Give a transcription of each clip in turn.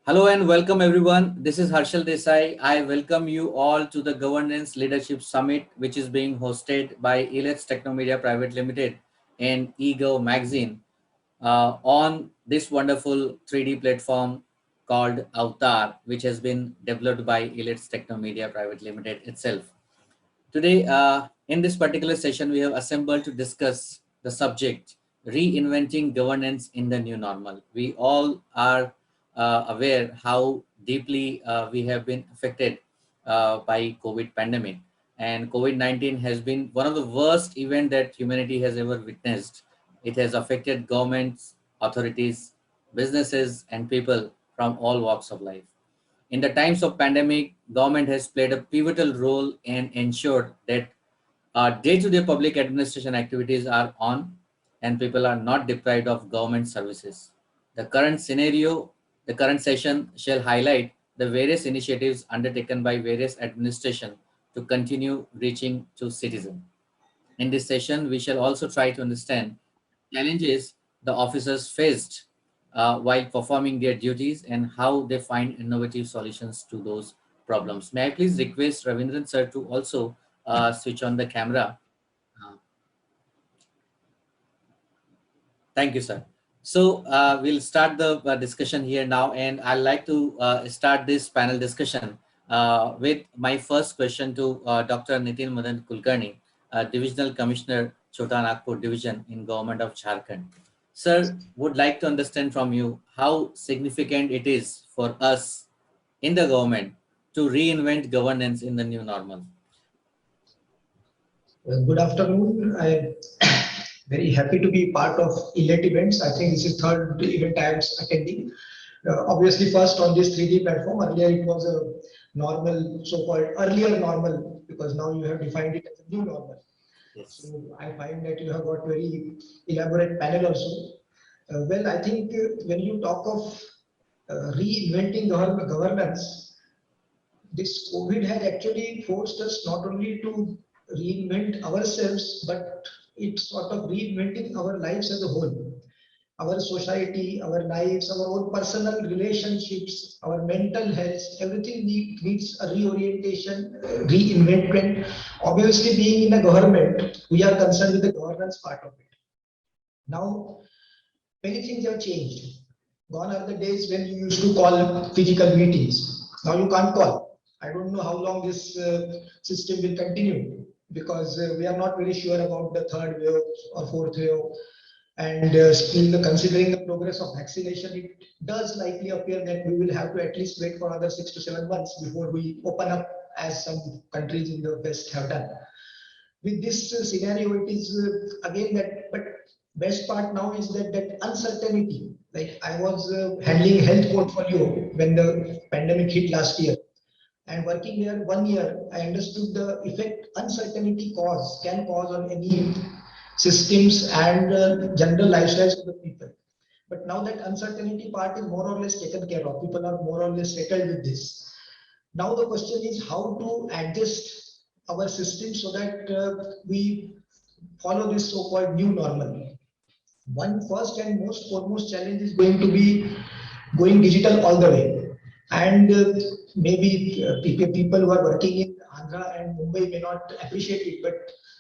Hello and welcome everyone. This is Harshal Desai. I welcome you all to the Governance Leadership Summit, which is being hosted by Elets Technomedia Private Limited and eGov Magazine on this wonderful 3D platform called Avatar, which has been developed by Elets Technomedia Private Limited itself. Today, in this particular session, we have assembled to discuss the subject reinventing governance in the new normal. We all are aware how deeply we have been affected by COVID pandemic, and COVID-19 has been one of the worst event that humanity has ever witnessed. It has affected governments, authorities, businesses, and people from all walks of life. In the times of pandemic, government has played a pivotal role and ensured that day-to-day public administration activities are on and people are not deprived of government services. The current scenario, the current session shall highlight the various initiatives undertaken by various administration to continue reaching to citizens. In this session, we shall also try to understand challenges the officers faced while performing their duties and how they find innovative solutions to those problems. May I please request Ravindran sir to also switch on the camera. Uh, Thank you, sir. So we'll start the discussion here now, and I'd like to start this panel discussion with my first question to Dr. Nitin Madan Kulkarni, Divisional Commissioner, Chota Nagpur Division in Government of Jharkhand. Sir, would like to understand from you how significant it is for us in the government to reinvent governance in the new normal. Good afternoon. I'm very happy to be part of ELET events. I think this is third event I am attending. Obviously, first on this 3D platform. Earlier it was a normal, so-called earlier normal, because now you have defined it as a new normal. Yes. So I find that you have got very elaborate panel also. Well, I think when you talk of reinventing governance, this COVID has actually forced us not only to reinvent ourselves, but it's sort of reinventing our lives as a whole. Our society, our lives, our own personal relationships, our mental health, everything needs a reorientation, reinventment. Obviously, being in a government, we are concerned with the governance part of it. Now, many things have changed. Gone are the days when you used to call physical meetings. Now you can't call. I don't know how long this system will continue, because we are not very sure about the third wave or fourth wave. And still considering the progress of vaccination, it does likely appear that we will have to at least wait for another 6 to 7 months before we open up, as some countries in the West have done. With this scenario, it is again that, but best part now is that uncertainty. Like I was handling health portfolio when the pandemic hit last year, and working there 1 year, I understood the effect uncertainty can cause on any systems and general lifestyles of the people. But now that uncertainty part is more or less taken care of, people are more or less settled with this. Now the question is how to adjust our system so that we follow this so-called new normal. One first and most foremost challenge is going to be going digital all the way. And maybe people who are working in Andhra and Mumbai may not appreciate it, but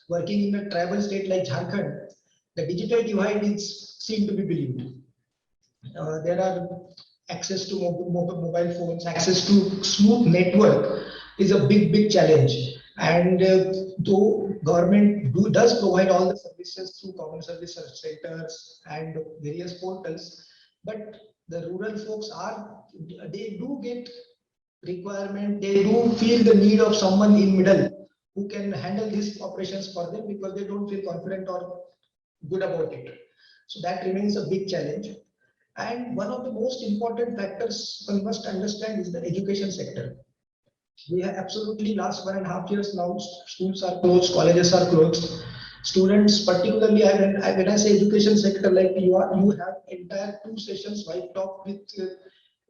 working in a tribal state like Jharkhand, the digital divide is seen to be believed. There are access to mobile phones, access to smooth network is a big challenge. And though government does provide all the services through common service centers and various portals, but the rural folks they do get requirement, they do feel the need of someone in middle who can handle these operations for them, because they don't feel confident or good about it. So that remains a big challenge. And one of the most important factors one must understand is the education sector. We have absolutely last 1.5 years now, schools are closed, colleges are closed. Students, particularly when I say education sector, like you have entire 2 sessions wiped off with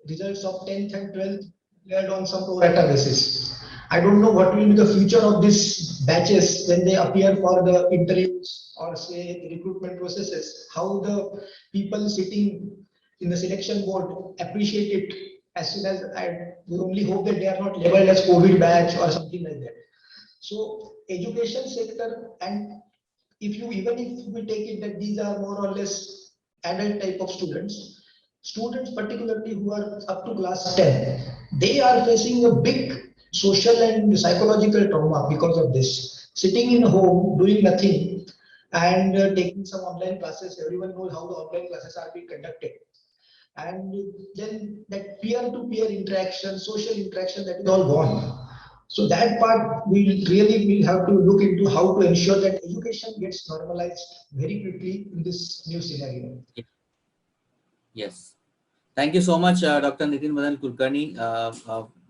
results of 10th and 12th cleared on some pro rata basis. I don't know what will be the future of these batches when they appear for the interviews or say recruitment processes. How the people sitting in the selection board appreciate it, as soon as we only hope that they are not labeled as COVID batch or something like that. So education sector, and if you even if we take it that these are more or less adult type of students particularly who are up to class 10, they are facing a big social and psychological trauma because of this. Sitting in home, doing nothing, and taking some online classes. Everyone knows how the online classes are being conducted. And then that peer-to-peer interaction, social interaction, that is all gone. So that part we really will have to look into how to ensure that education gets normalized very quickly in this new scenario. Yes. Thank you so much, Dr. Nitin Madan Kulkarni,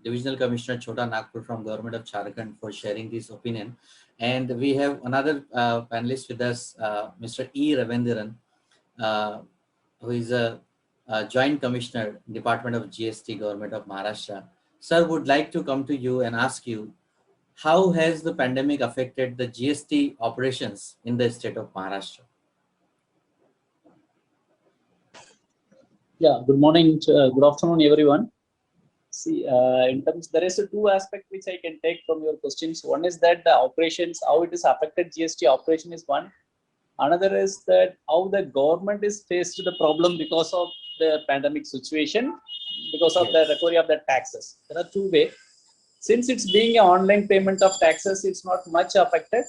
Divisional Commissioner Chota Nagpur from Government of Jharkhand, for sharing this opinion. And we have another panelist with us, Mr. E. Ravindran, who is a Joint Commissioner, Department of GST, Government of Maharashtra. Sir, would like to come to you and ask you, how has the pandemic affected the GST operations in the state of Maharashtra? Yeah, good morning, good afternoon, everyone. See, in terms, there is two aspects which I can take from your questions. One is that the operations, how it is affected GST operation is one. Another is that how the government is faced the problem because of the pandemic situation, because of the recovery of the taxes. There are two ways. Since it's being an online payment of taxes, it's not much affected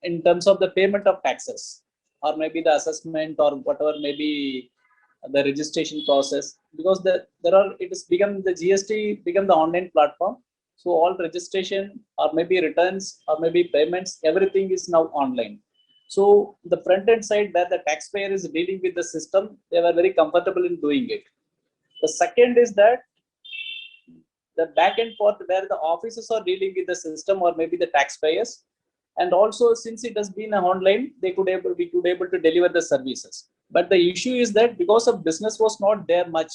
in terms of the payment of taxes, or maybe the assessment or whatever maybe the registration process, because it has become the GST become the online platform. So all registration or maybe returns or maybe payments, everything is now online. So the front end side where the taxpayer is dealing with the system, they were very comfortable in doing it. The second is that the back end part where the officers are dealing with the system or maybe the taxpayers, and also since it has been online, we could able to deliver the services. But the issue is that because of business was not there much,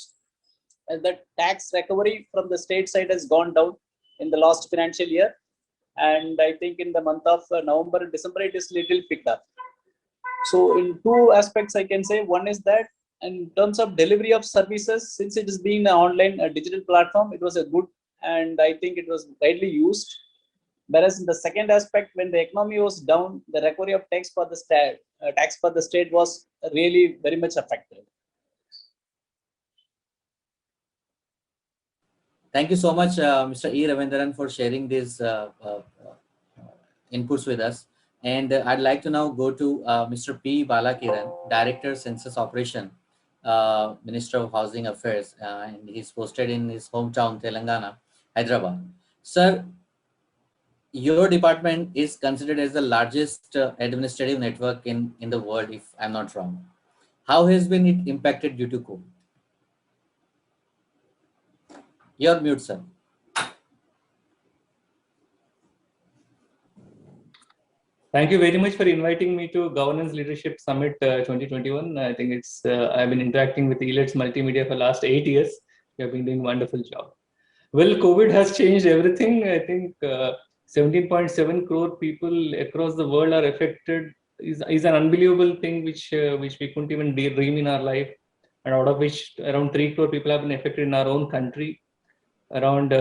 and the tax recovery from the state side has gone down in the last financial year, and I think in the month of November and December it is little picked up. So in two aspects I can say, one is that in terms of delivery of services, since it is being an online digital platform, it was a good, and I think it was widely used. Whereas in the second aspect, when the economy was down, the recovery of tax for the state was really very much affected. Thank you so much, Mr. E. Ravindran, for sharing these inputs with us. And I'd like to now go to Mr. P. Balakiran, Director, Census Operation, Minister of Housing Affairs, and he's posted in his hometown, Telangana, Hyderabad. Sir, your department is considered as the largest administrative network in the world, if I'm not wrong. How has been it impacted due to COVID? You're mute, sir. Thank you very much for inviting me to Governance Leadership Summit 2021. I think it's I've been interacting with ELETS Multimedia for the last 8 years. You have been doing a wonderful job. Well, COVID has changed everything. I think 17.7 crore people across the world are affected. Is an unbelievable thing which we couldn't even dream in our life, and out of which around 3 crore people have been affected in our own country. Around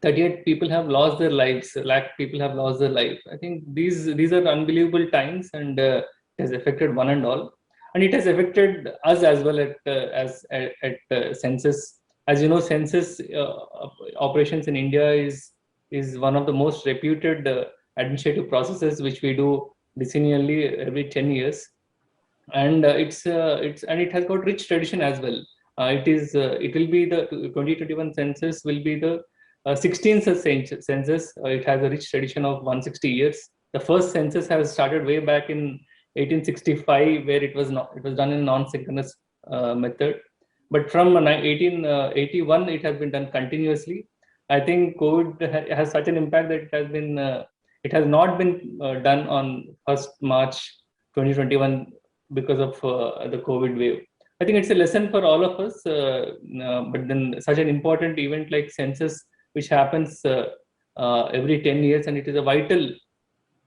38 people have lost their lives. Lakh people have lost their life. I think these are unbelievable times, and it has affected one and all, and it has affected us as well at census. As you know, census operations in India is one of the most reputed administrative processes which we do decennially every 10 years, and it has got rich tradition as well. It will be the 2021 census will be the 16th census. It has a rich tradition of 160 years. The first census has started way back in 1865, where it was done in non-synchronous method. But from 1881, it has been done continuously. I think COVID has such an impact that it has not been done on 1st March 2021 because of the COVID wave. I think it's a lesson for all of us. But then such an important event like census, which happens every 10 years, and it is a vital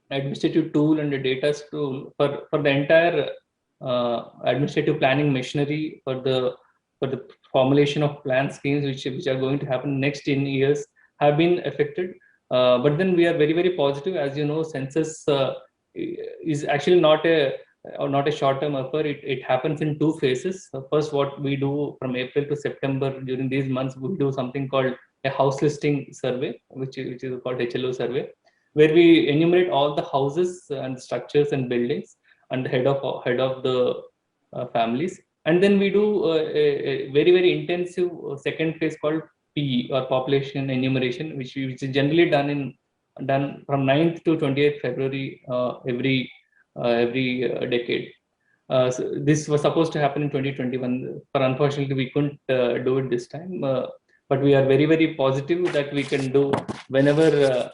administrative tool and a data tool for the entire administrative planning machinery for for the formulation of plan schemes which are going to happen next 10 years have been affected. But then we are very, very positive. As you know, census is actually not a short-term effort. It happens in two phases. First, what we do from April to September, during these months, we do something called a house listing survey, which is called HLO survey, where we enumerate all the houses and structures and buildings and head of the families. And then we do a very, very intensive second phase called PE, or population enumeration, which is generally done from 9th to 28th February every decade. So this was supposed to happen in 2021, but unfortunately we couldn't do it this time. But we are very, very positive that we can do whenever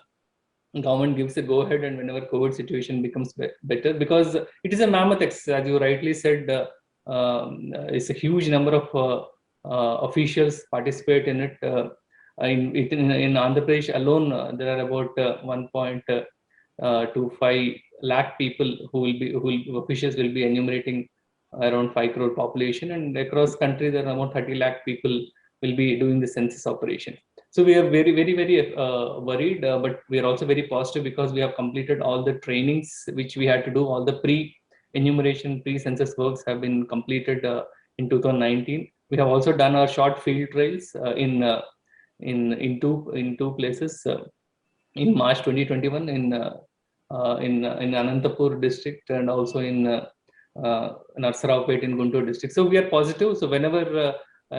government gives a go ahead and whenever COVID situation becomes better, because it is a mammoth exercise, as you rightly said. It's a huge number of officials participate in it. In Andhra Pradesh alone, there are about 1.25 lakh people officials will be enumerating around 5 crore population, and across country there are about 30 lakh people will be doing the census operation. So we are very, very, very worried, but we are also very positive because we have completed all the trainings which we had to do. All the pre-enumeration, pre-census works have been completed in 2019. We have also done our short field trials in two places in March 2021 in Anantapur district, and also in Narsaraopet in Guntur district. So we are positive. So whenever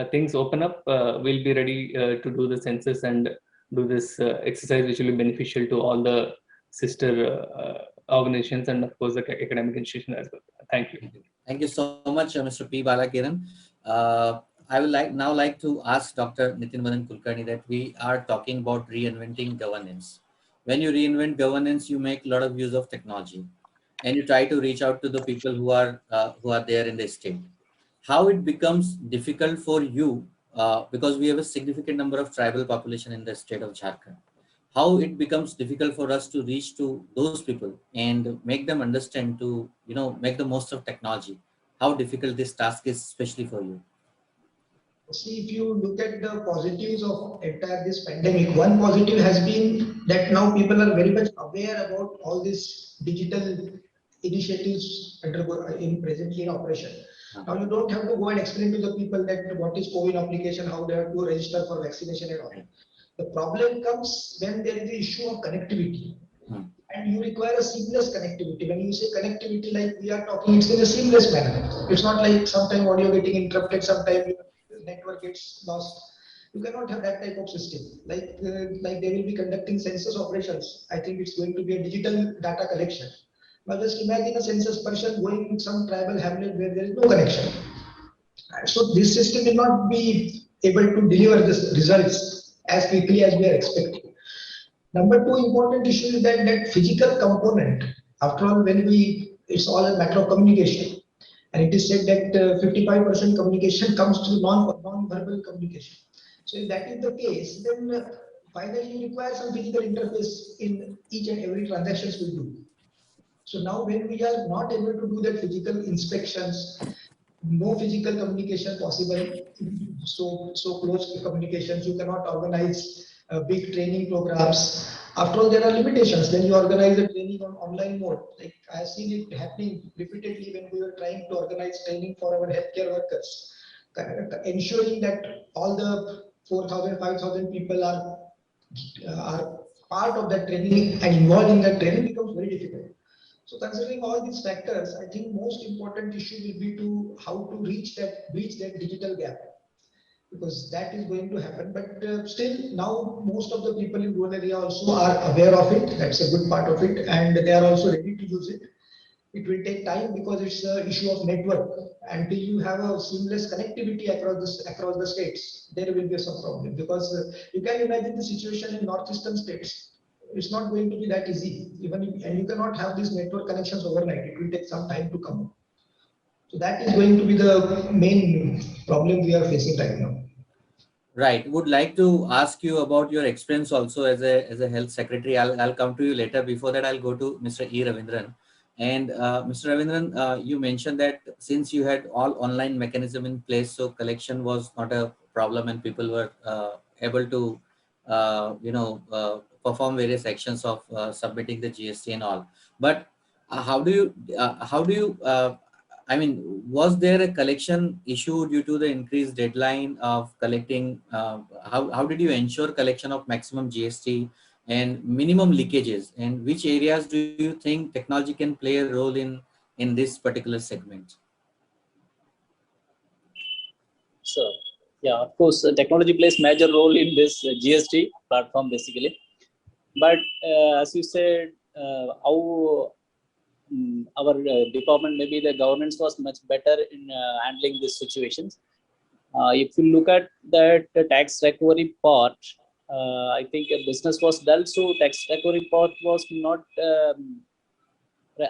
things open up, we'll be ready to do the census and do this exercise, which will be beneficial to all the sister organizations and of course the academic institution as well. Thank you. Thank you so much, Mr. P. Balakiran. I would like to ask Dr. Nitin Madan Kulkarni that we are talking about reinventing governance. When you reinvent governance, you make a lot of use of technology, and you try to reach out to the people who are there in the state. How it becomes difficult for you, because we have a significant number of tribal population in the state of Jharkhand. How it becomes difficult for us to reach to those people and make them understand to, make the most of technology. How difficult this task is, especially for you? See, if you look at the positives of entire this pandemic, one positive has been that now people are very much aware about all these digital initiatives presently in operation. Now you don't have to go and explain to the people that what is COVID application, how they have to register for vaccination and all. The problem comes when there is the issue of connectivity. And you require a seamless connectivity. When you say connectivity, like we are talking, it's in a seamless manner. It's not like sometime audio getting interrupted, sometime network gets lost. You cannot have that type of system. Like they will be conducting census operations. I think it's going to be a digital data collection. But just imagine a census person going in some tribal hamlet where there is no connection. So this system will not be able to deliver the results as quickly as we are expecting. Number two important issue is that physical component. After all, it's all a matter of communication. And it is said that 55% communication comes through non-verbal communication. So if that is the case, then finally you require some physical interface in each and every transactions we do. So now when we are not able to do that physical inspections, no physical communication possible, so close communications, you cannot organize big training programs. After all, there are limitations when you organize a training on online mode. Like I have seen it happening repeatedly when we were trying to organize training for our healthcare workers, ensuring that all the 4,000, 5,000 people are part of that training and involved in that training becomes very difficult. So considering all these factors, I think most important issue will be to how to bridge that digital gap, because that is going to happen. But still, now most of the people in rural area also are aware of it. That's a good part of it, and they are also ready to use it. It will take time because it's an issue of network. Until you have a seamless connectivity across the states, there will be some problem. Because you can imagine the situation in northeastern states. It's not going to be that easy. And you cannot have these network connections overnight. It will take some time to come up. So that is going to be the main problem we are facing right now. Right. Would like to ask you about your experience also as a health secretary. I'll come to you later. Before that, I'll go to Mr. E. Ravindran. And Mr. Ravindran, you mentioned that since you had all online mechanism in place, so collection was not a problem and people were able to, perform various actions of submitting the GST and all. But how do you, I mean, was there a collection issue due to the increased deadline of collecting? How did you ensure collection of maximum GST and minimum leakages, and which areas do you think technology can play a role in this particular segment? So, yeah, of course, technology plays major role in this GST platform basically. But as you said, how our department, maybe the governance was much better in handling these situations. If you look at that tax recovery part, I think a business was dull, so tax recovery part was not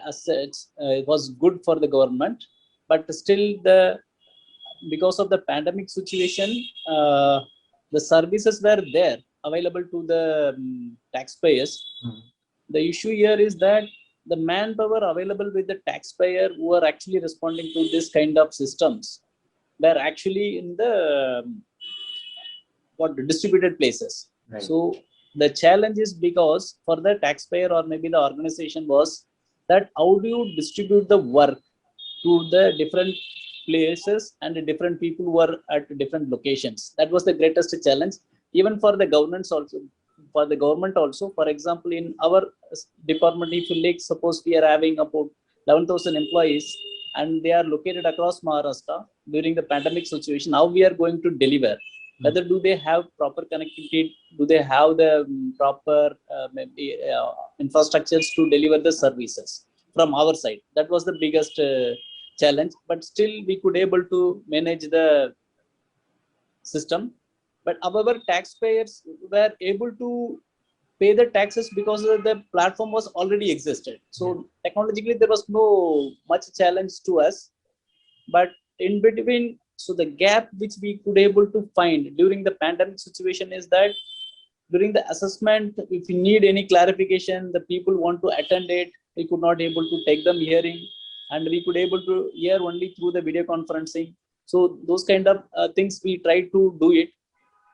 as such. It was good for the government, but still because of the pandemic situation, the services were there available to the taxpayers. The issue here is that the manpower available with the taxpayer who are actually responding to this kind of systems were actually in the distributed places. Right. So the challenge is because for the taxpayer or maybe the organization was that how do you distribute the work to the different places and the different people who are at different locations. That was the greatest challenge, even for the governance also, for the government also. For example, in our department, if you like, suppose we are having about 11,000 employees and they are located across Maharashtra during the pandemic situation. How we are going to deliver? Whether do they have proper connectivity? Do they have the proper infrastructures to deliver the services from our side? That was the biggest challenge, but still we could able to manage the system. But however, taxpayers were able to pay the taxes because the platform was already existed. So technologically there was no much challenge to us, but in between, so the gap which we could able to find during the pandemic situation is that during the assessment, if you need any clarification, the people want to attend it, we could not able to take them hearing, and we could able to hear only through the video conferencing. So those kind of things we try to do it,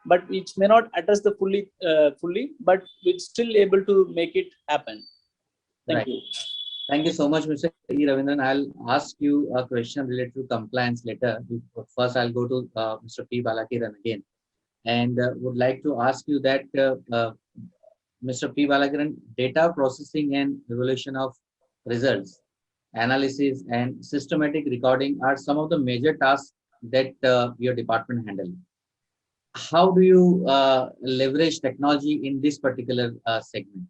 but which may not address the fully, but we're still able to make it happen. Thank you. Thank you so much, Mr. E. Ravindran. I'll ask you a question related to compliance later. First, I'll go to Mr. P. Balakiran again, and would like to ask you that Mr. P. Balakiran, data processing and evaluation of results, analysis, and systematic recording are some of the major tasks that your department handle. How do you leverage technology in this particular segment?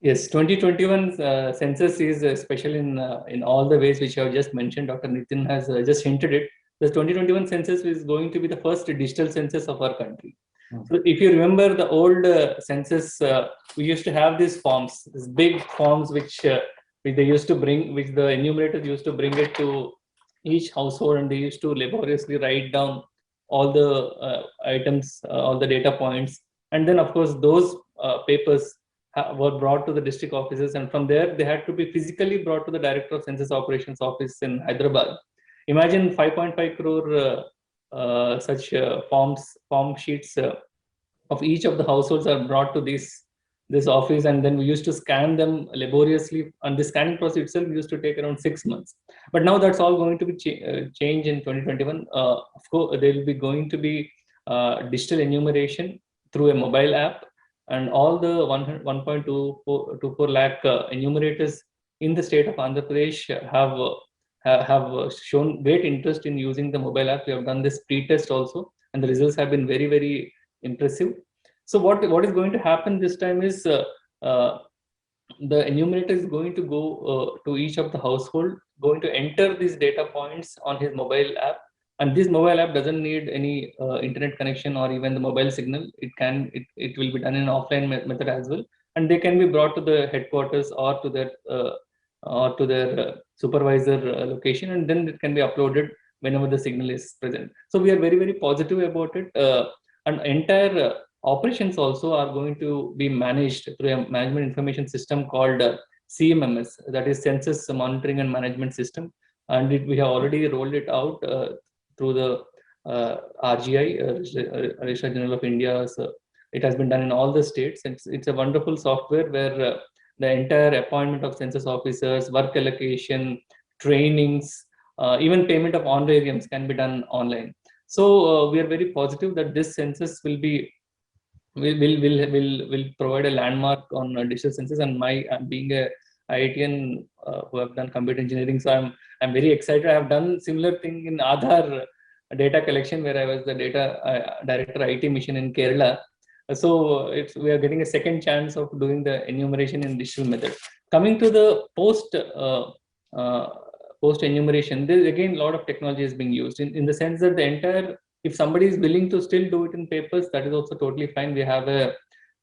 Yes, 2021 census is special in all the ways which I have just mentioned. Dr. Nitin has just hinted it. The 2021 census is going to be the first digital census of our country. So if you remember the old census, we used to have these forms, these big forms which they used to bring, which the enumerators used to bring it to each household, and they used to laboriously write down all the items, all the data points, and then of course those papers were brought to the district offices, and from there they had to be physically brought to the Director of Census Operations office in Hyderabad. Imagine 5.5 crore such form sheets of each of the households are brought to this office, and then we used to scan them laboriously, and the scanning process itself used to take around 6 months. But now that's all going to be changed in 2021. Of course, there will be going to be digital enumeration through a mobile app, and all the 1.24 lakh enumerators in the state of Andhra Pradesh have shown great interest in using the mobile app. We have done this pre-test also, and the results have been very, very impressive. So what is going to happen this time is the enumerator is going to go to each of the household, going to enter these data points on his mobile app. And this mobile app doesn't need any internet connection or even the mobile signal. It will be done in an offline method as well, and they can be brought to the headquarters or to their supervisor location, and then it can be uploaded whenever the signal is present. So we are very, very positive about it. And entire operations also are going to be managed through a management information system called CMMS, that is Census Monitoring and Management System, and we have already rolled it out through the RGI, Registrar General of India. So it has been done in all the states. It's a wonderful software where the entire appointment of census officers, work allocation, trainings, even payment of honorariums can be done online. So we are very positive that this census will provide a landmark on digital census. And being a IITian who have done computer engineering, so I'm very excited. I have done similar thing in Aadhaar data collection, where I was the data director IT mission in Kerala. So we are getting a second chance of doing the enumeration in digital method. Coming to the post enumeration, there again a lot of technology is being used in the sense that the entire, if somebody is willing to still do it in papers, that is also totally fine. We have a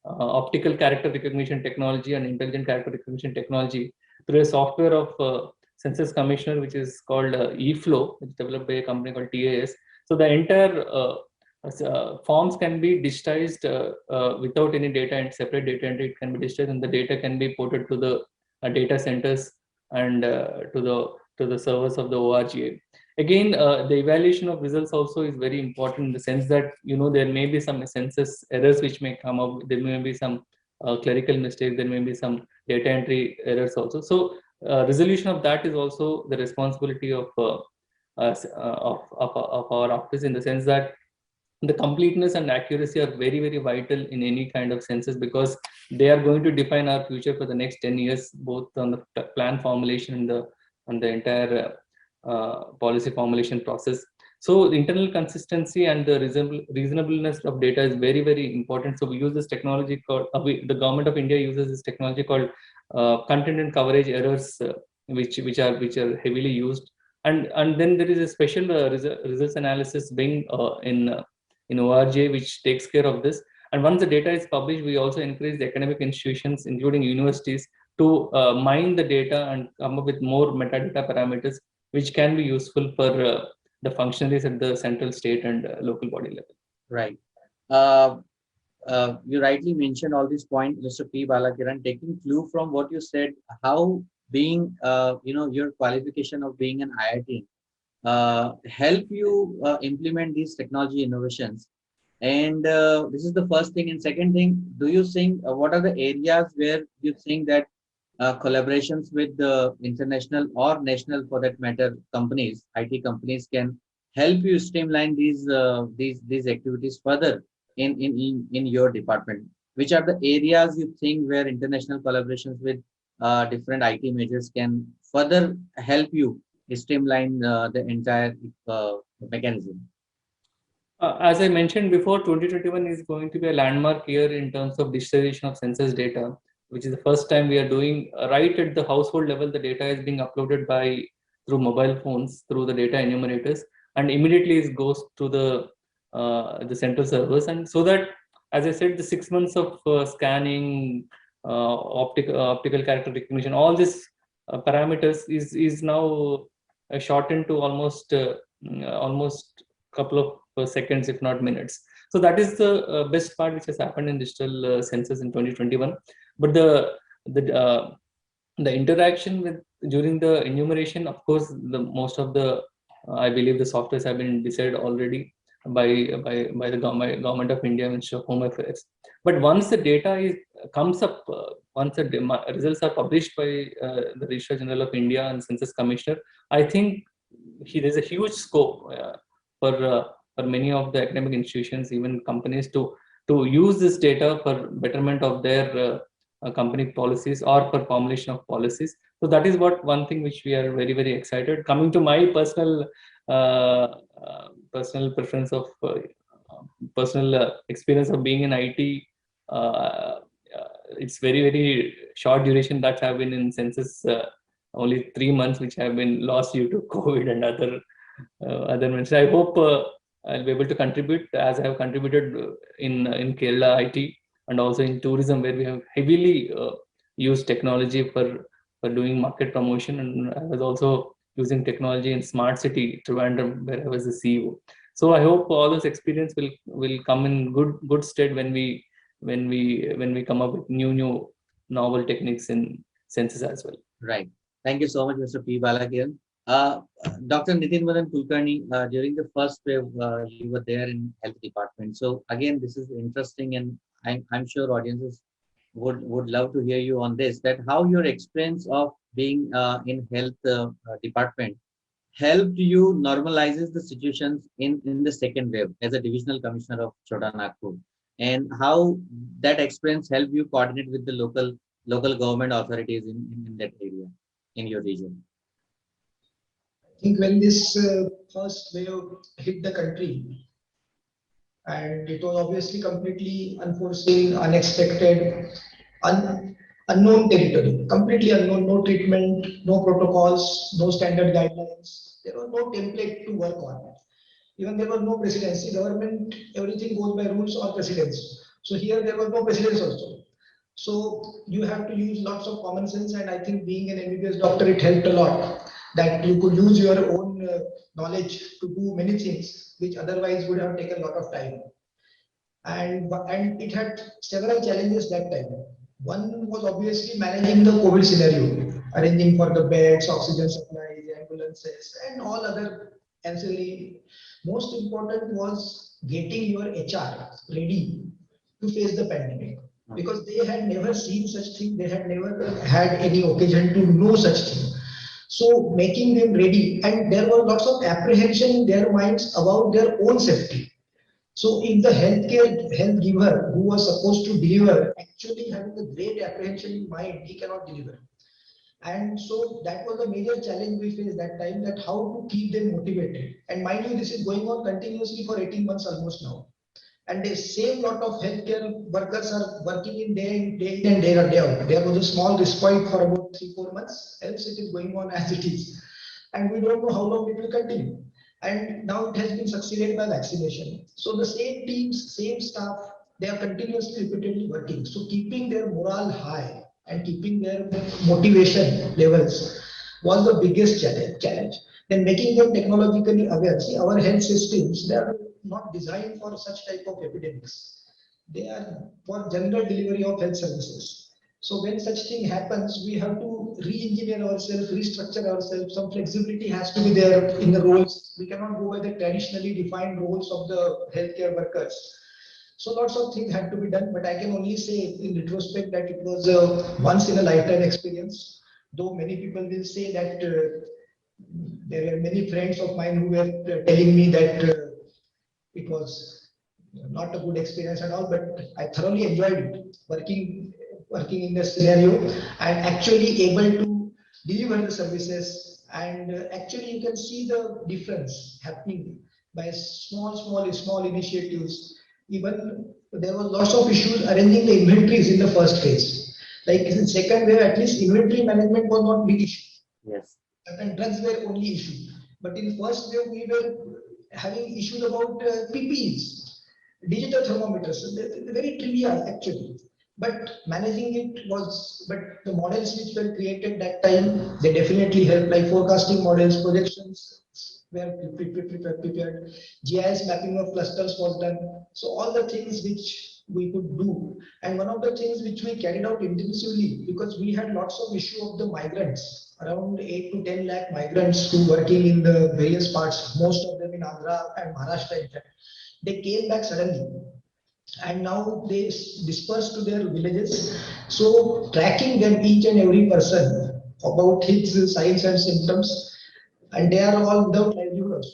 optical character recognition technology and intelligent character recognition technology through a software of Census Commissioner, which is called eFlow, which is developed by a company called TAS. So the entire forms can be digitized without any data and separate data entry. It can be digitized, and the data can be ported to the data centers and to the servers of the ORGA. Again, the evaluation of results also is very important in the sense that, there may be some census errors which may come up. There may be some clerical mistakes. There may be some data entry errors also. So resolution of that is also the responsibility of our office, in the sense that the completeness and accuracy are very, very vital in any kind of census, because they are going to define our future for the next 10 years, both on the plan formulation and the entire policy formulation process. So the internal consistency and the reasonableness of data is very, very important. So we use this technology called, the government of India uses this technology called content and coverage errors, which are heavily used. And then there is a special results analysis wing in ORGA, which takes care of this. And once the data is published, we also encourage the academic institutions, including universities, to mine the data and come up with more metadata parameters, which can be useful for the functionaries at the central, state, and local body level. Right. You rightly mentioned all these points, Mr. P. Balakiran, taking clue from what you said, how being, your qualification of being an IIT help you implement these technology innovations. And this is the first thing. And second thing, do you think, what are the areas where you think that collaborations with the international or national, for that matter, companies, IT companies, can help you streamline these activities further in your department? Which are the areas you think where international collaborations with different IT majors can further help you streamline the entire mechanism? As I mentioned before, 2021 is going to be a landmark year in terms of digitalization of census data, which is the first time we are doing right at the household level. The data is being uploaded through mobile phones, through the data enumerators, and immediately it goes to the central servers. And so that, as I said, the 6 months of scanning, optical character recognition, all these parameters is now shortened to almost couple of seconds, if not minutes. So that is the best part which has happened in digital census in 2021. But the interaction with during the enumeration, of course, most of the I believe the softwares have been decided already by the government of India, Ministry of Home Affairs. But once the data comes up, once the results are published by the Registrar General of India and Census Commissioner, I think there's a huge scope for many of the academic institutions, even companies, to use this data for betterment of their company policies or for formulation of policies. So that is one thing which we are very, very excited. Coming to my personal preference of personal experience of being in IT, it's very, very short duration that have been in census, only 3 months, which have been lost due to COVID and other mentions. I hope I'll be able to contribute, as I have contributed in Kerala IT and also in tourism, where we have heavily used technology for doing market promotion. And I was also using technology in Smart City Trivandrum, where I was the CEO. So I hope all this experience will come in good stead when we come up with new novel techniques in census as well. Right. Thank you so much, Mr. P. Balakiran. Dr. Nitin Madan Kulkarni, during the first wave, you were there in health department. So again, this is interesting, and I'm sure audiences would love to hear you on this. That how your experience of being in health department helped you normalizes the situations in the second wave as a divisional commissioner of Chota Nagpur, and how that experience helped you coordinate with the local government authorities in that area, in your region. I think when this first wave hit the country, and it was obviously completely unforeseen, unexpected, unknown territory, completely unknown, no treatment, no protocols, no standard guidelines. There was no template to work on. Even there was no presidency. Government, everything goes by rules or precedence. So here there was no precedence also. So you have to use lots of common sense, and I think being an MBBS doctor, it helped a lot that you could use your own knowledge to do many things which otherwise would have taken a lot of time. And it had several challenges that time. One was obviously managing the COVID scenario, arranging for the beds, oxygen supplies, ambulances, and all other ancillary. Most important was getting your HR ready to face the pandemic, because they had never seen such thing, they had never had any occasion to know such thing. So making them ready, and there was lots of apprehension in their minds about their own safety. So if the health giver who was supposed to deliver actually having a great apprehension in mind, he cannot deliver. And so that was a major challenge we faced that time, that how to keep them motivated. And mind you, this is going on continuously for 18 months almost now. And the same lot of healthcare workers are working in day in and day out. There was a small respite for about 3-4 months, else it is going on as it is. And we don't know how long it will continue. And now it has been succeeded by vaccination. So the same teams, same staff, they are continuously, repeatedly working. So keeping their morale high and keeping their motivation levels was the biggest challenge. Then making them technologically aware. See, our health systems, they are not designed for such type of epidemics. They are for general delivery of health services. So when such thing happens, we have to re-engineer ourselves, restructure ourselves. Some flexibility has to be there in the roles. We cannot go by the traditionally defined roles of the healthcare workers. So lots of things had to be done, but I can only say in retrospect that it was a once in a lifetime experience. Though many people will say that there were many friends of mine who were telling me that it was not a good experience at all, but I thoroughly enjoyed it, working in the scenario and actually able to deliver the services. And actually you can see the difference happening by small initiatives. Even there were lots of issues arranging the inventories in the first phase. Like in the second wave, at least inventory management was not big issue. Yes. And drugs were only issue. But in first wave, we were having issues about PPEs, digital thermometers. They're very trivial actually. But managing it was, but the models which were created that time, they definitely helped, like forecasting models, projections were prepared, GIS mapping of clusters was done. So all the things which we could do. And one of the things which we carried out intensively, because we had lots of issue of the migrants, around 8 to 10 lakh migrants who working in the various parts, most of them in Andhra and Maharashtra. In fact, they came back suddenly. And now they disperse to their villages. So tracking them, each and every person, about his signs and symptoms, and they are all without livelihood.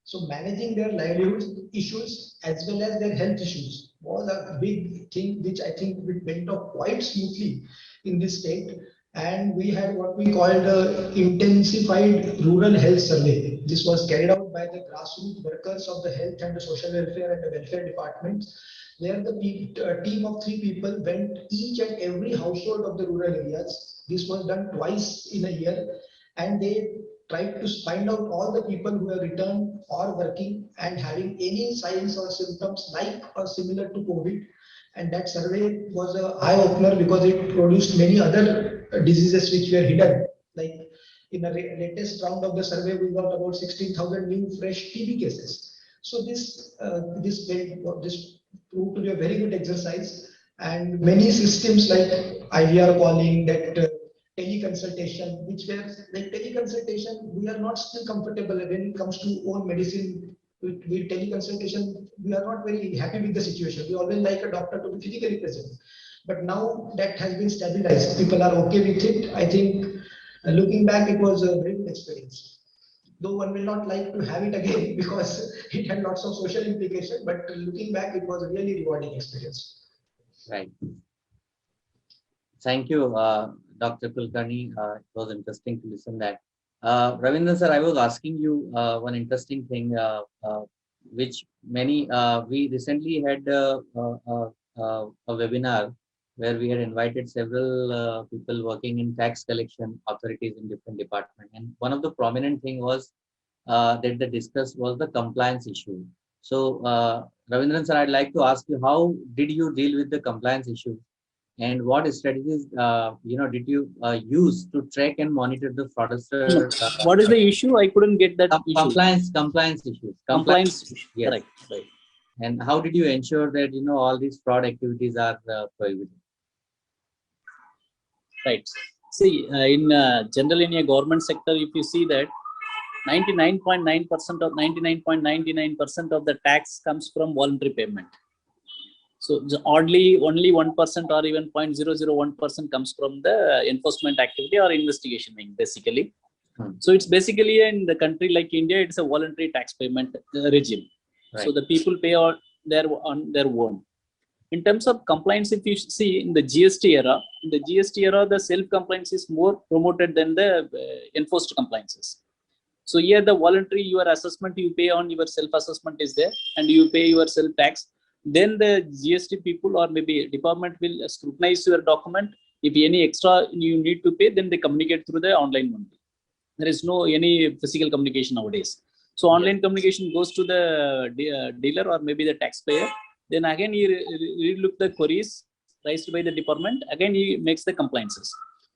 So managing their livelihood issues as well as their health issues was a big thing, which I think went off quite smoothly in this state. And we had what we called the intensified rural health survey. This was carried out by the grassroots workers of the health and the social welfare and the welfare departments, where the team of 3 people went each and every household of the rural areas. This was done twice in a year, and they tried to find out all the people who have returned or working and having any signs or symptoms like or similar to COVID. And that survey was an eye-opener because it produced many other diseases which were hidden. Like in the latest round of the survey, we got about 16,000 new fresh TB cases. So this proved to be a very good exercise, and many systems like IVR calling, that teleconsultation, which were like teleconsultation, we are not still comfortable when it comes to own medicine. With teleconsultation, we are not very happy with the situation. We always like a doctor to be physically present. But now that has been stabilized. People are okay with it. I think looking back, it was a very good experience. Though one will not like to have it again because it had lots of social implications, but looking back, it was a really rewarding experience. Right. Thank you, Dr. Kulkarni. It was interesting to listen that. Ravindran sir, I was asking you one interesting thing, which we recently had a webinar where we had invited several people working in tax collection authorities in different departments. And one of the prominent thing was that they discussed was the compliance issue. So, Ravindran sir, I'd like to ask you, how did you deal with the compliance issue? And what strategies, did you use to track and monitor the fraudster? What is the issue? I couldn't get that issue. Compliance issues. Compliance. Yes. Correct. Right. And how did you ensure that all these fraud activities are prohibited? Right. See, in general, in a government sector, if you see that 99.9% of 99.99% of the tax comes from voluntary payment. So oddly, only 1% or even 0.001% comes from the enforcement activity or investigation wing, basically. So it's basically in the country like India, it's a voluntary tax payment regime. Right. So the people pay on their own. In terms of compliance, if you see in the GST era, the self-compliance is more promoted than the enforced compliances. So here the voluntary, your assessment, you pay on your self-assessment is there and you pay your self-tax. Then the GST people or maybe department will scrutinize your document. If any extra you need to pay, then they communicate through the online only. There is no any physical communication nowadays. So online communication goes to the dealer or maybe the taxpayer. Then again he look the queries raised by the department. Again he makes the compliances.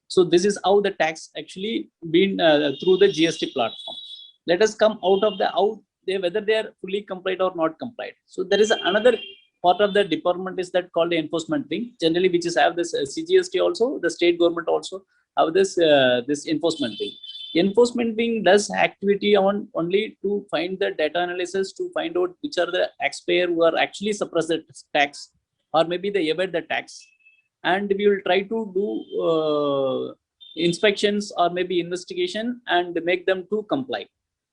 So this is how the tax actually been through the GST platform. Let us come out of whether they are fully complied or not complied. So there is another part of the department is that called the enforcement wing, generally which is have this CGST also, the state government also have this enforcement wing. Enforcement wing does activity on only to find the data analysis to find out which are the taxpayer who are actually suppress the tax or maybe they evade the tax, and we will try to do inspections or maybe investigation and make them to comply.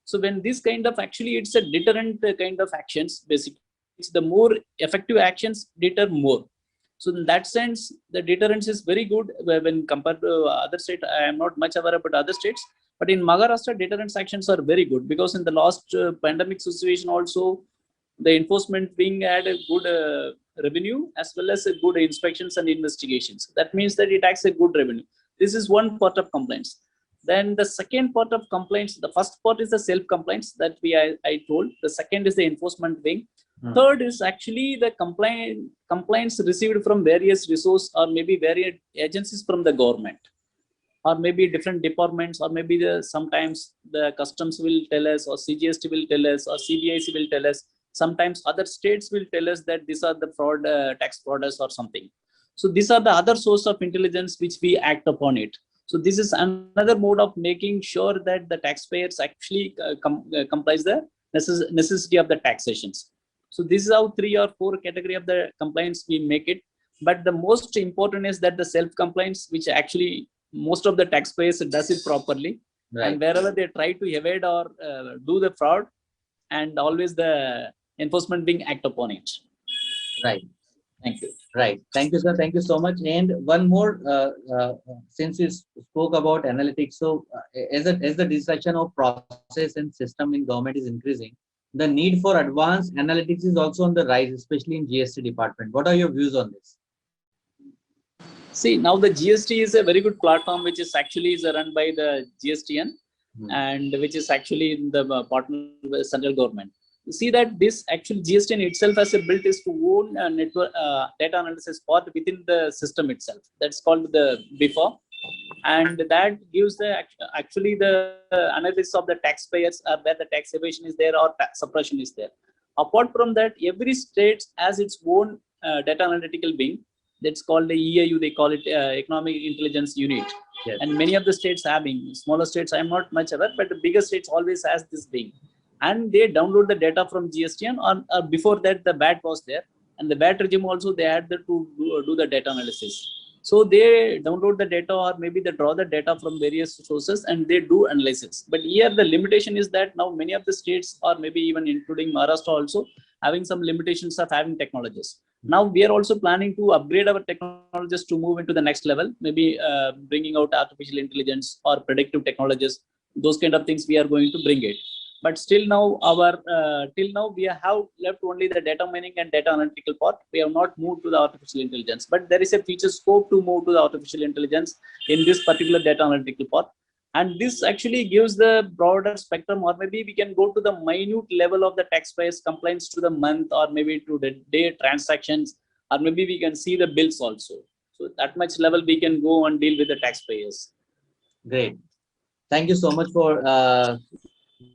So when this kind of actually it's a deterrent kind of actions, basically it's the more effective actions deter more. So in that sense, the deterrence is very good when compared to other states. I am not much aware about other states, but in Maharashtra, deterrence actions are very good because in the last pandemic situation also, the enforcement wing had a good revenue as well as a good inspections and investigations. That means that it acts a good revenue. This is one part of compliance. Then the second part of compliance, the first part is the self-compliance that I told. The second is the enforcement wing. Third is actually the compliance received from various resources or maybe various agencies from the government, or maybe different departments, or maybe sometimes the customs will tell us, or CGST will tell us, or CBIC will tell us. Sometimes other states will tell us that these are the fraud, tax frauders or something. So these are the other source of intelligence which we act upon it. So this is another mode of making sure that the taxpayers actually complies the necessity of the taxations. So this is how 3 or 4 category of the compliance we make it. But the most important is that the self-compliance, which actually most of the taxpayers does it properly. Right. And wherever they try to evade or do the fraud, and always the enforcement being act upon it. Right. Thank you. Right. Thank you, sir. Thank you so much. And one more, since you spoke about analytics, so as the digitization of process and system in government is increasing, the need for advanced analytics is also on the rise, especially in GST department. What are your views on this? See, now the GST is a very good platform, which is actually run by the GSTN, and which is actually in the partner with the central government. You see that this actually GSTN itself as a built is to own a network data analysis part within the system itself. That's called the BIFA, and that gives the actually the analysis of the taxpayers, where the tax evasion is there or tax suppression is there. Apart from that, every state has its own data analytical wing. That's called the EIU. They call it Economic Intelligence Unit. Yes. And many of the states having, smaller states I'm not much aware, but the bigger states always has this being. And they download the data from GSTN, or before that the BAT was there, and the BAT regime also they had to do the data analysis. So they download the data, or maybe they draw the data from various sources and they do analysis. But here the limitation is that now many of the states, or maybe even including Maharashtra also, having some limitations of having technologies. Now we are also planning to upgrade our technologies to move into the next level, maybe bringing out artificial intelligence or predictive technologies. Those kind of things we are going to bring it. But still now till now we have left only the data mining and data analytical part. We have not moved to the artificial intelligence, but there is a future scope to move to the artificial intelligence in this particular data analytical part. And this actually gives the broader spectrum, or maybe we can go to the minute level of the taxpayers complaints to the month, or maybe to the day transactions, or maybe we can see the bills also. So that much level we can go and deal with the taxpayers. Great. Thank you so much for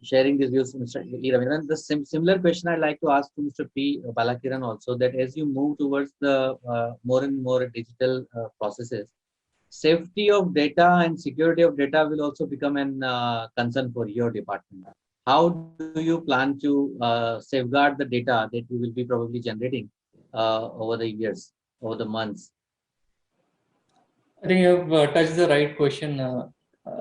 sharing these views, Mr. E. Ravindran. The similar question I'd like to ask to Mr. P. Balakiran also, that as you move towards the more and more digital processes, safety of data and security of data will also become an concern for your department. How do you plan to safeguard the data that you will be probably generating over the years, over the months? I think you have touched the right question.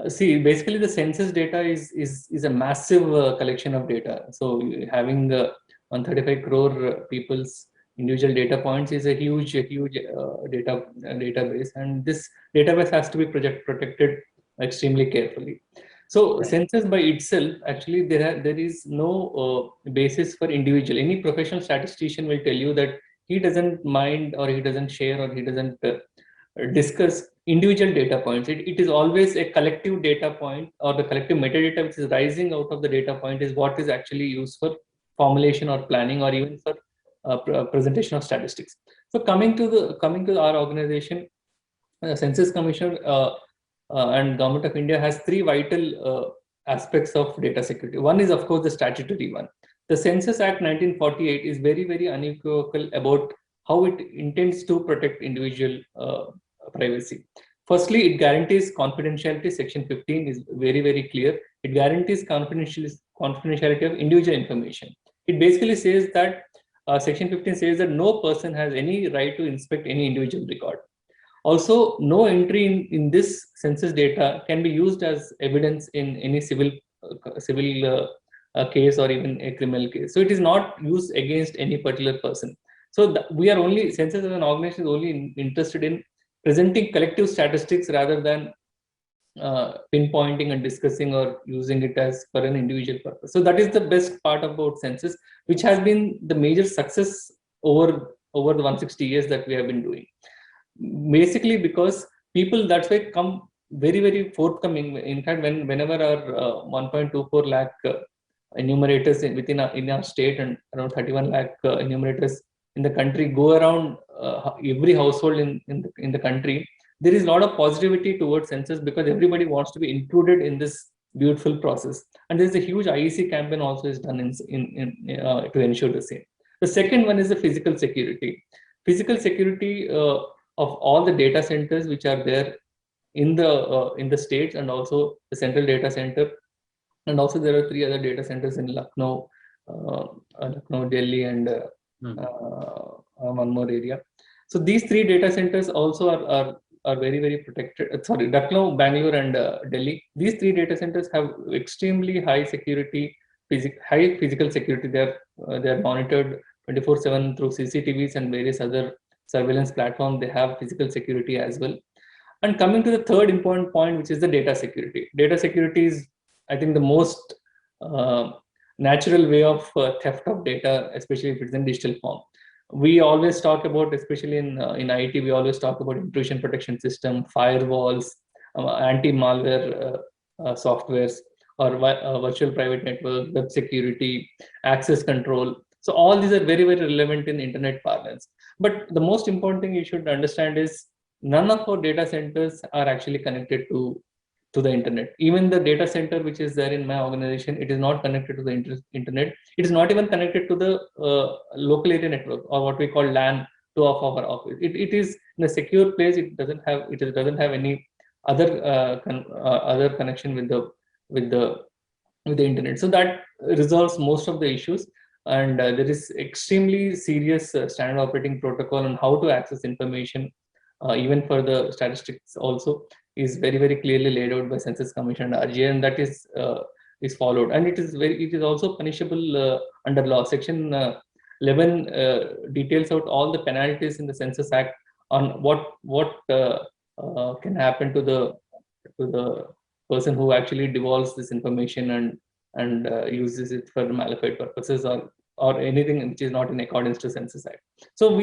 See, basically the census data is a massive collection of data. So having 135 crore people's individual data points is a huge database, and this database has to be protected extremely carefully. So Right. census by itself, actually there is no basis for individual. Any professional statistician will tell you that he doesn't mind, or he doesn't share, or he doesn't discuss individual data points. It is always a collective data point, or the collective metadata which is rising out of the data point is what is actually used for formulation or planning, or even for presentation of statistics. So coming to our organization, Census Commission and Government of India has three vital aspects of data security. One is, of course, the statutory one. The Census Act 1948 is very, very unequivocal about how it intends to protect individual privacy. Firstly, it guarantees confidentiality. Section 15 is very, very clear. It guarantees confidentiality of individual information. It basically says that Section 15 says that no person has any right to inspect any individual record. Also, no entry in this census data can be used as evidence in any civil case, or even a criminal case. So it is not used against any particular person. So we are only, census as an organization is only interested in presenting collective statistics rather than pinpointing and discussing or using it as for an individual purpose. So that is the best part about census, which has been the major success over the 160 years that we have been doing. Basically because people, that's why, come very, very forthcoming. In fact, whenever our 1.24 lakh enumerators in our state, and around 31 lakh enumerators in the country go around every household in the country, there is a lot of positivity towards census, because everybody wants to be included in this beautiful process. And there's a huge IEC campaign also is done to ensure the same. The second one is the physical security. Physical security of all the data centers which are there in the states, and also the central data center. And also there are 3 other data centers in Lucknow, Delhi, and one more area. So these 3 data centers also are very, very protected. Sorry, Lucknow, Bangalore, and Delhi. These 3 data centers have extremely high security, high physical security. They are monitored 24/7 through CCTVs and various other surveillance platforms. They have physical security as well. And coming to the third important point, which is the data security. Data security is, I think, the most natural way of theft of data, especially if it's in digital form. We always talk about, especially in IT, we always talk about intrusion protection system, firewalls, anti-malware softwares, or virtual private network, web security, access control. So all these are very, very relevant in internet parlance. But the most important thing you should understand is none of our data centers are actually connected to the internet. Even the data center which is there in my organization, it is not connected to the internet. It is not even connected to the local area network, or what we call LAN, to of our office. It is in a secure place. It doesn't have any other connection with the internet. So that resolves most of the issues. And there is extremely serious standard operating protocol on how to access information, even for the statistics also, is very, very clearly laid out by Census Commission and RGA, and that is followed. And it is also punishable under law. Section 11 details out all the penalties in the Census Act on what can happen to the person who actually divulges this information and uses it for malafide purposes or anything which is not in accordance to Census Act. So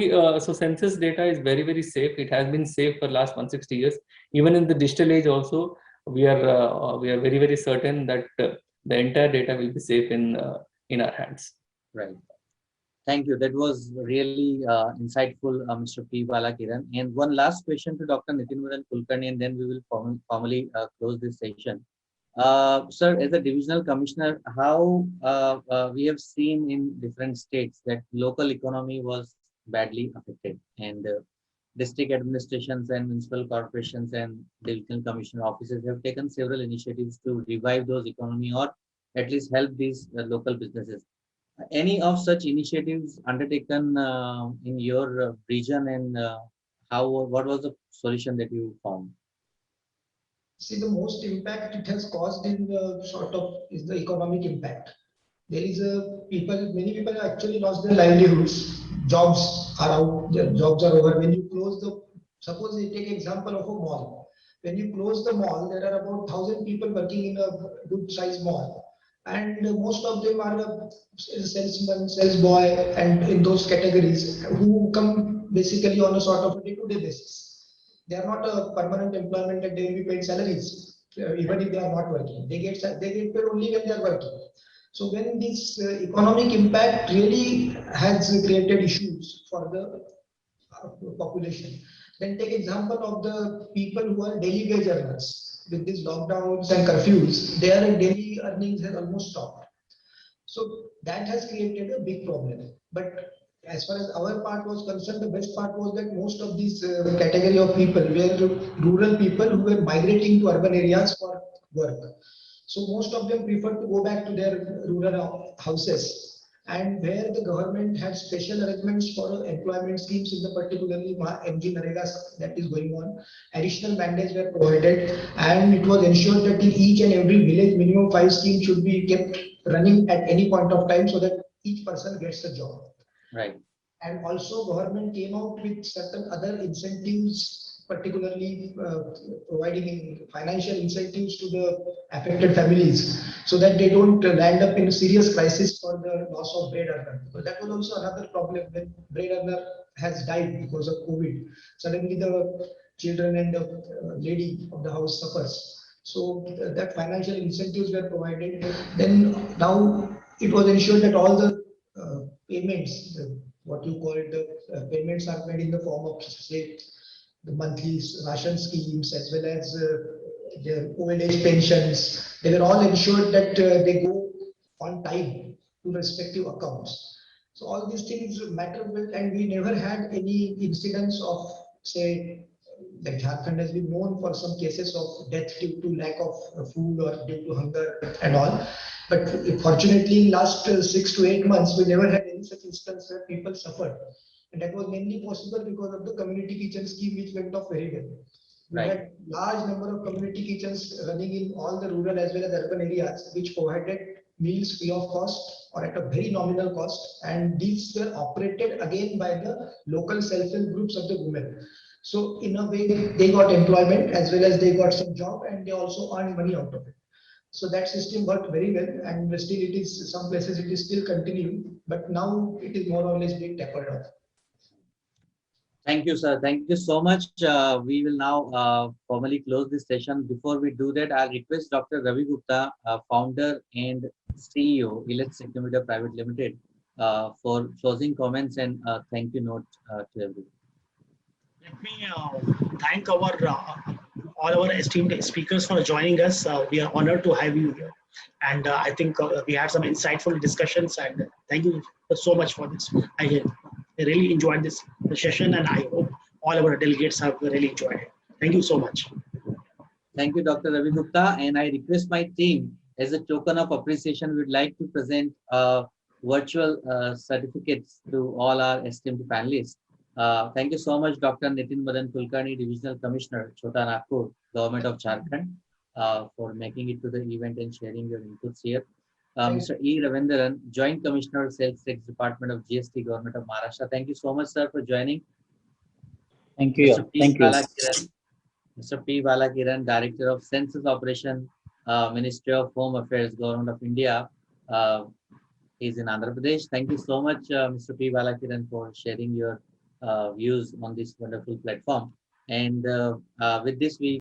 census data is very, very safe. It has been safe for last 160 years. Even in the digital age also, we are very, very certain that the entire data will be safe in our hands. Right. Thank you. That was really insightful, Mr. P. Balakiran. And one last question to Dr. Nitin Madan Kulkarni, and then we will formally close this session. Sir, as a divisional commissioner, how we have seen in different states that local economy was badly affected, and district administrations and municipal corporations and divisional commissioner offices have taken several initiatives to revive those economy or at least help these local businesses. Any of such initiatives undertaken in your region, and what was the solution that you found? See, the most impact it has caused in is the economic impact. There is many people have actually lost their livelihoods. Jobs are out, their jobs are over. When you close suppose you take example of a mall. When you close the mall, there are about 1,000 people working in a good sized mall. And most of them are salesman, sales boy, and in those categories who come basically on a sort of a day-to-day basis. They are not a permanent employment and they will be paid salaries, even if they are not working. They get paid only when they are working. So when this economic impact really has created issues for the population, then take example of the people who are daily wage earners. With these lockdowns and curfews, their daily earnings have almost stopped. So that has created a big problem. But as far as our part was concerned, the best part was that most of these category of people were rural people who were migrating to urban areas for work. So most of them preferred to go back to their rural houses, and where the government had special arrangements for employment schemes in the particularly MG Narega that is going on. Additional mandates were provided, and it was ensured that in each and every village minimum 5 schemes should be kept running at any point of time so that each person gets a job. Right. And also government came out with certain other incentives, particularly providing financial incentives to the affected families so that they don't land up in a serious crisis for the loss of bread earner. Because that was also another problem when bread earner has died because of COVID. Suddenly the children and the lady of the house suffers. So that financial incentives were provided. Then now it was ensured that all the payments, what you call it, the payments are made in the form of, say, the monthly ration schemes as well as their old age pensions. They were all ensured that they go on time to respective accounts. So all these things matter well, and we never had any incidents of, say, like Jharkhand has been known for some cases of death due to lack of food or due to hunger and all. But fortunately, in last 6 to 8 months, we never had any such instance where people suffered. And that was mainly possible because of the community kitchen scheme, which went off very well. We had large number of community kitchens running in all the rural as well as urban areas, which provided meals free of cost or at a very nominal cost. And these were operated again by the local self-help groups of the women. So in a way, they got employment as well as they got some job, and they also earned money out of it. So that system worked very well, and still it is, some places it is still continuing, but now it is more or less being tapered off. Thank you, sir. Thank you so much. We will now formally close this session. Before we do that, I'll request Dr. Ravi Gupta, founder and CEO, Elets Technomedia Private Limited, for closing comments and thank you note to everyone. Let me thank all our esteemed speakers for joining us. We are honored to have you here. And I think we had some insightful discussions, and thank you so much for this. I really enjoyed this session, and I hope all our delegates have really enjoyed it. Thank you so much. Thank you, Dr. Ravi Gupta. And I request my team, as a token of appreciation, we would like to present virtual certificates to all our esteemed panelists. Thank you so much, Dr. Nitin Madan Kulkarni, Divisional Commissioner, Chota Nagpur, Government of Jharkhand, for making it to the event and sharing your inputs here. Mr. E. Ravindran, Joint Commissioner, Sales Tax Department of GST, Government of Maharashtra. Thank you so much, sir, for joining. Thank you. Mr. P. Thank you. Balakiran, Mr. P. Balakiran, Director of Census Operation, Ministry of Home Affairs, Government of India. Is in Andhra Pradesh. Thank you so much, Mr. P. Balakiran, for sharing your views on this wonderful platform. And with this, we